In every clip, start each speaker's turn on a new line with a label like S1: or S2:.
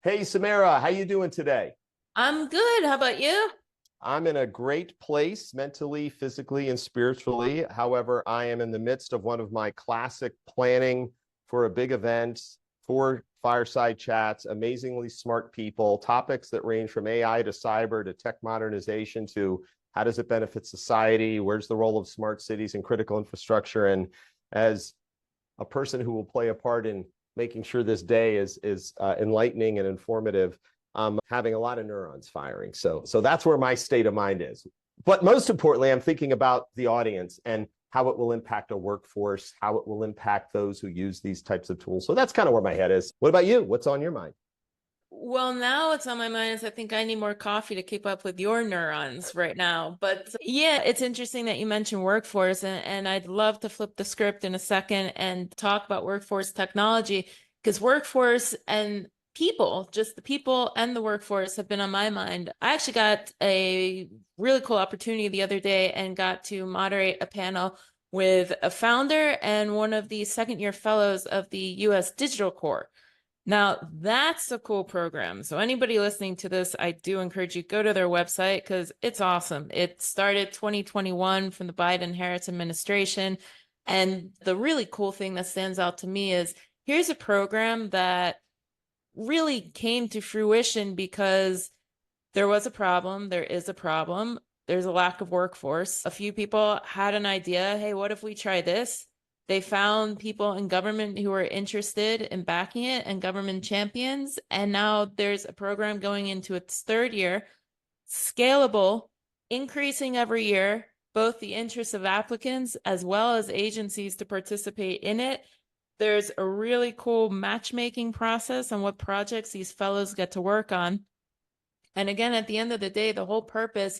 S1: Hey, Samara, how you doing today?
S2: I'm good. How about you?
S1: I'm in a great place mentally, physically, and spiritually. However, I am in the midst of one of my classic planning for a big event, for fireside chats, amazingly smart people, topics that range from AI to cyber to tech modernization to how does it benefit society? Where's the role of smart cities and critical infrastructure? And as a person who will play a part in making sure this day is enlightening and informative. Having a lot of neurons firing. So that's where my state of mind is. But most importantly, I'm thinking about the audience and how it will impact a workforce, how it will impact those who use these types of tools. So that's kind of where my head is. What about you? What's on your mind?
S2: Well, now what's on my mind is I think I need more coffee to keep up with your neurons right now. But yeah, it's interesting that you mentioned workforce, and I'd love to flip the script in a second and talk about workforce technology because workforce and people, just the people and the workforce have been on my mind. I actually got a really cool opportunity the other day and got to moderate a panel with a founder and one of the second year fellows of the US Digital Corps. Now, that's a cool program. So anybody listening to this, I do encourage you go to their website because it's awesome. It started 2021 from the Biden-Harris administration. And the really cool thing that stands out to me is here's a program that really came to fruition because there was a problem, there is a problem, there's a lack of workforce. A few people had an idea, hey, what if we try this? They found people in government who were interested in backing it and government champions. And now there's a program going into its third year, scalable, increasing every year, both the interests of applicants as well as agencies to participate in it. There's a really cool matchmaking process on what projects these fellows get to work on. And again, at the end of the day, the whole purpose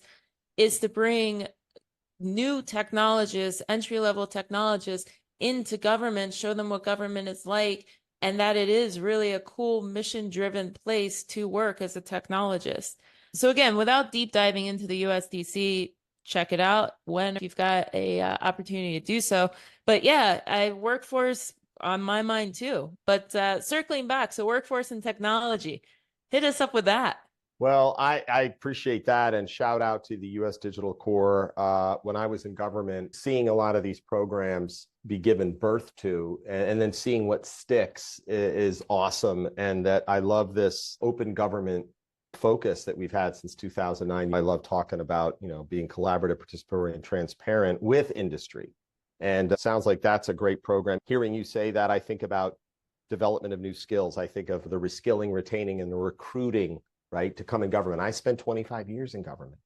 S2: is to bring new technologists, entry level technologists into government, show them what government is like, and that it is really a cool mission driven place to work as a technologist. So, again, without deep diving into the USDC, check it out when you've got a opportunity to do so. But yeah, I workforce on my mind too. But circling back, so workforce and technology, hit us up with that.
S1: Well, I appreciate that and shout out to the US Digital Corps. When I was in government, seeing a lot of these programs be given birth to and then seeing what sticks is awesome. And that I love this open government focus that we've had since 2009. I love talking about, being collaborative, participatory, and transparent with industry. And it sounds like that's a great program. Hearing you say that, I think about development of new skills. I think of the reskilling, retaining, and the recruiting, right, to come in government. I spent 25 years in government.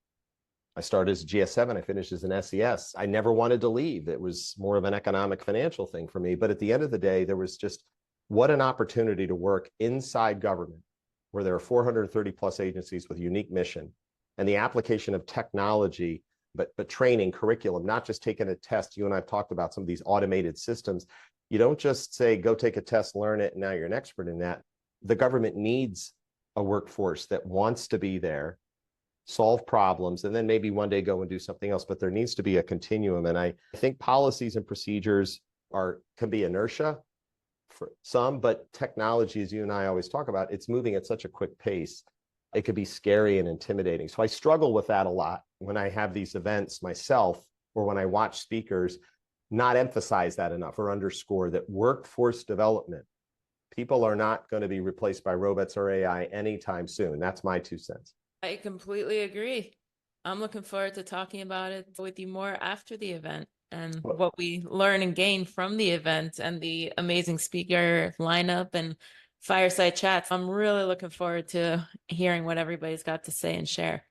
S1: I started as a GS7, I finished as an SES. I never wanted to leave. It was more of an economic financial thing for me. But at the end of the day, there was just what an opportunity to work inside government where there are 430 plus agencies with a unique mission and the application of technology, but training, curriculum, not just taking a test. You and I have talked about some of these automated systems. You don't just say, go take a test, learn it, and now you're an expert in that. The government needs a workforce that wants to be there, solve problems, and then maybe one day go and do something else. But there needs to be a continuum. And I think policies and procedures can be inertia for some, but technology, as you and I always talk about, it's moving at such a quick pace. It could be scary and intimidating. So I struggle with that a lot when I have these events myself, or when I watch speakers not emphasize that enough or underscore that workforce development, people are not going to be replaced by robots or AI anytime soon. That's my 2 cents.
S2: I completely agree. I'm looking forward to talking about it with you more after the event and
S1: Well,
S2: what we learn and gain from the event and the amazing speaker lineup and fireside chats. I'm really looking forward to hearing what everybody's got to say and share.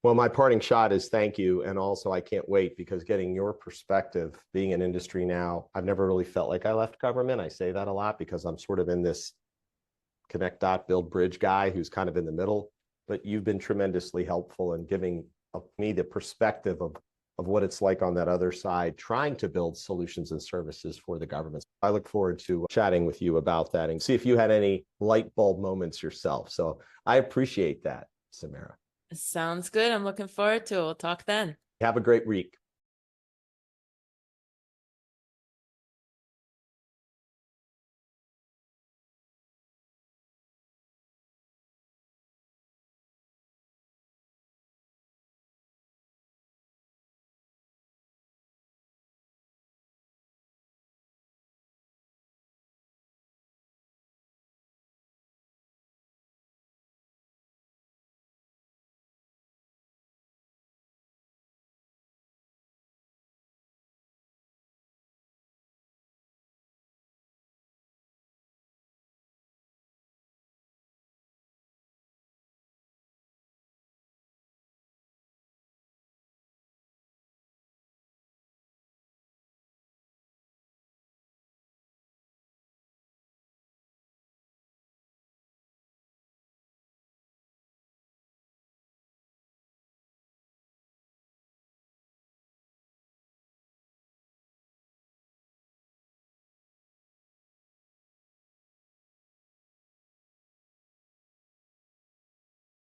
S1: well, my parting shot is thank you. And also, I can't wait because getting your perspective, being in industry now, I've never really felt like I left government. I say that a lot because I'm sort of in this connect dot build bridge guy who's kind of in the middle. But you've been tremendously helpful in giving me the perspective of what it's like on that other side, trying to build solutions and services for the government. I look forward to chatting with you about that and see if you had any light bulb moments yourself. So I appreciate that, Samara.
S2: Sounds good. I'm looking forward to it. We'll talk then.
S1: Have a great week.